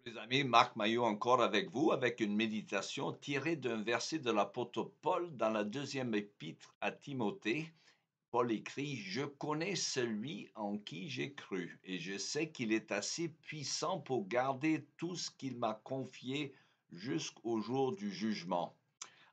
Les amis, Marc Maillot encore avec vous, avec une méditation tirée d'un verset de l'apôtre Paul dans la deuxième épître à Timothée. Paul écrit: Je connais celui en qui j'ai cru, et je sais qu'il est assez puissant pour garder tout ce qu'il m'a confié jusqu'au jour du jugement.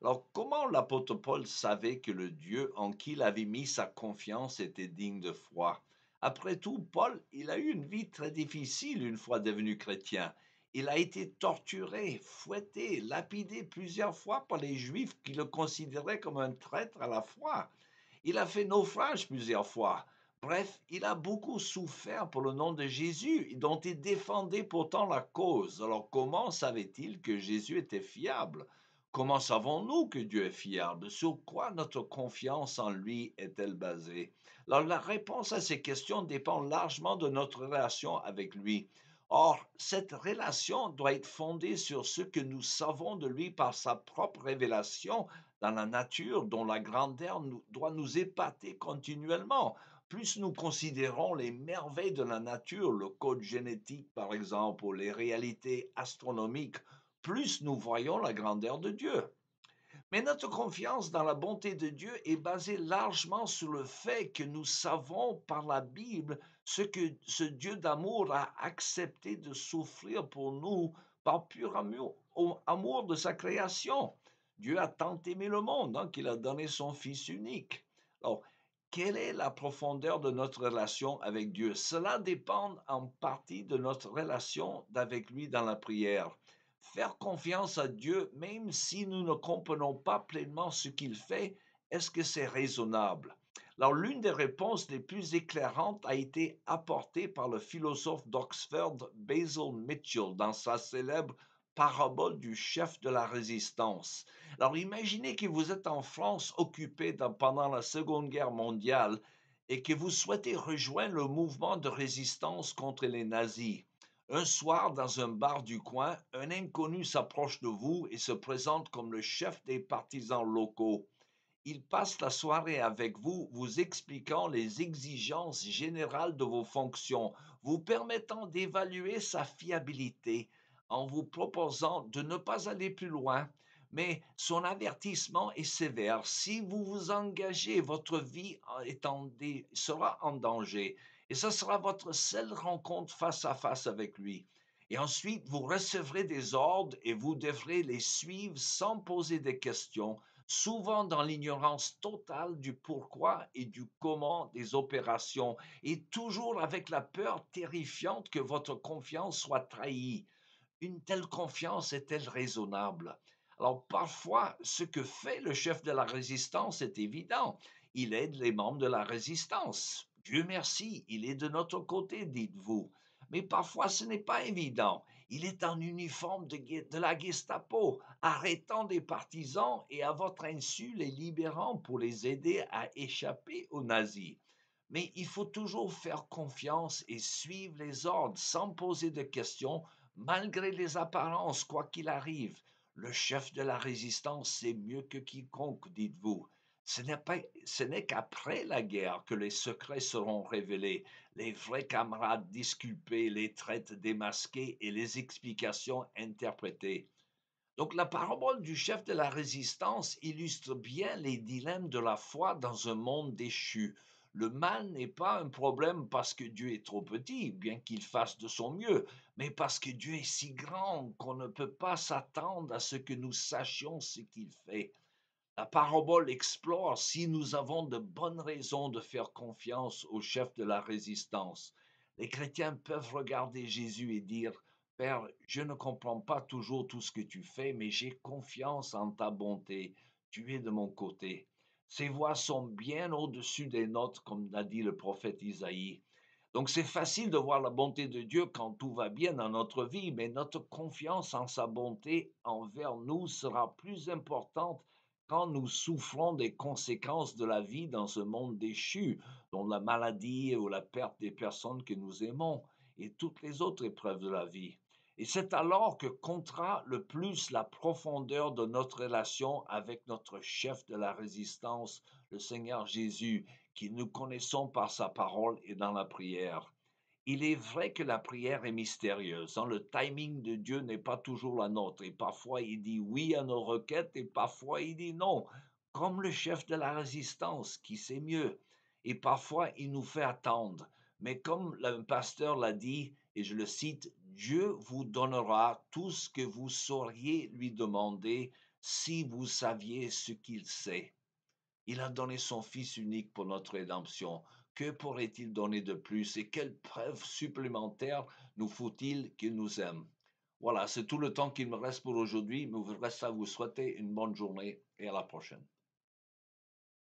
Alors, comment l'apôtre Paul savait que le Dieu en qui il avait mis sa confiance était digne de foi? Après tout, Paul, il a eu une vie très difficile une fois devenu chrétien. Il a été torturé, fouetté, lapidé plusieurs fois par les Juifs qui le considéraient comme un traître à la foi. Il a fait naufrage plusieurs fois. Bref, il a beaucoup souffert pour le nom de Jésus, dont il défendait pourtant la cause. Alors comment savait-il que Jésus était fiable? Comment savons-nous que Dieu est fiable? Sur quoi notre confiance en lui est-elle basée? Alors la réponse à ces questions dépend largement de notre relation avec lui. Or, cette relation doit être fondée sur ce que nous savons de lui par sa propre révélation dans la nature dont la grandeur doit nous épater continuellement. Plus nous considérons les merveilles de la nature, le code génétique par exemple, ou les réalités astronomiques, plus nous voyons la grandeur de Dieu. Mais notre confiance dans la bonté de Dieu est basée largement sur le fait que nous savons par la Bible ce que ce Dieu d'amour a accepté de souffrir pour nous par pur amour de sa création. Dieu a tant aimé le monde qu'il a donné son Fils unique. Alors, quelle est la profondeur de notre relation avec Dieu? Cela dépend en partie de notre relation avec lui dans la prière. Faire confiance à Dieu, même si nous ne comprenons pas pleinement ce qu'il fait, est-ce que c'est raisonnable? Alors, l'une des réponses les plus éclairantes a été apportée par le philosophe d'Oxford Basil Mitchell dans sa célèbre parabole du chef de la résistance. Alors, imaginez que vous êtes en France occupée pendant la Seconde Guerre mondiale et que vous souhaitez rejoindre le mouvement de résistance contre les nazis. Un soir, dans un bar du coin, un inconnu s'approche de vous et se présente comme le chef des partisans locaux. Il passe la soirée avec vous, vous expliquant les exigences générales de vos fonctions, vous permettant d'évaluer sa fiabilité, en vous proposant de ne pas aller plus loin. Mais son avertissement est sévère. Si vous vous engagez, votre vie sera en danger. Et ce sera votre seule rencontre face à face avec lui. Et ensuite, vous recevrez des ordres et vous devrez les suivre sans poser de questions, souvent dans l'ignorance totale du pourquoi et du comment des opérations, et toujours avec la peur terrifiante que votre confiance soit trahie. Une telle confiance est-elle raisonnable? Alors parfois, ce que fait le chef de la résistance est évident. Il aide les membres de la résistance. Dieu merci, il est de notre côté, dites-vous. Mais parfois, ce n'est pas évident. Il est en uniforme de la Gestapo, arrêtant des partisans et à votre insu les libérant pour les aider à échapper aux nazis. Mais il faut toujours faire confiance et suivre les ordres sans poser de questions, malgré les apparences, quoi qu'il arrive. Le chef de la résistance sait mieux que quiconque, dites-vous. Ce n'est qu'après la guerre que les secrets seront révélés, les vrais camarades disculpés, les traites démasquées et les explications interprétées. Donc la parabole du chef de la résistance illustre bien les dilemmes de la foi dans un monde déchu. Le mal n'est pas un problème parce que Dieu est trop petit, bien qu'il fasse de son mieux, mais parce que Dieu est si grand qu'on ne peut pas s'attendre à ce que nous sachions ce qu'il fait. La parabole explore si nous avons de bonnes raisons de faire confiance au chef de la résistance. Les chrétiens peuvent regarder Jésus et dire: Père, je ne comprends pas toujours tout ce que tu fais, mais j'ai confiance en ta bonté. Tu es de mon côté. Ces voix sont bien au-dessus des nôtres, comme l'a dit le prophète Isaïe. Donc c'est facile de voir la bonté de Dieu quand tout va bien dans notre vie, mais notre confiance en sa bonté envers nous sera plus importante quand nous souffrons des conséquences de la vie dans ce monde déchu, dont la maladie ou la perte des personnes que nous aimons et toutes les autres épreuves de la vie. Et c'est alors que comptera le plus la profondeur de notre relation avec notre chef de la résistance, le Seigneur Jésus, qui nous connaissons par sa parole et dans la prière. Il est vrai que la prière est mystérieuse, hein. Le timing de Dieu n'est pas toujours la nôtre et parfois il dit oui à nos requêtes et parfois il dit non, comme le chef de la résistance qui sait mieux. Et parfois il nous fait attendre. Mais comme le pasteur l'a dit, et je le cite, Dieu vous donnera tout ce que vous sauriez lui demander si vous saviez ce qu'il sait. Il a donné son Fils unique pour notre rédemption. Que pourrait-il donner de plus et quelle preuve supplémentaire nous faut-il qu'il nous aime? Voilà, c'est tout le temps qu'il me reste pour aujourd'hui. Il me reste à vous souhaiter une bonne journée et à la prochaine.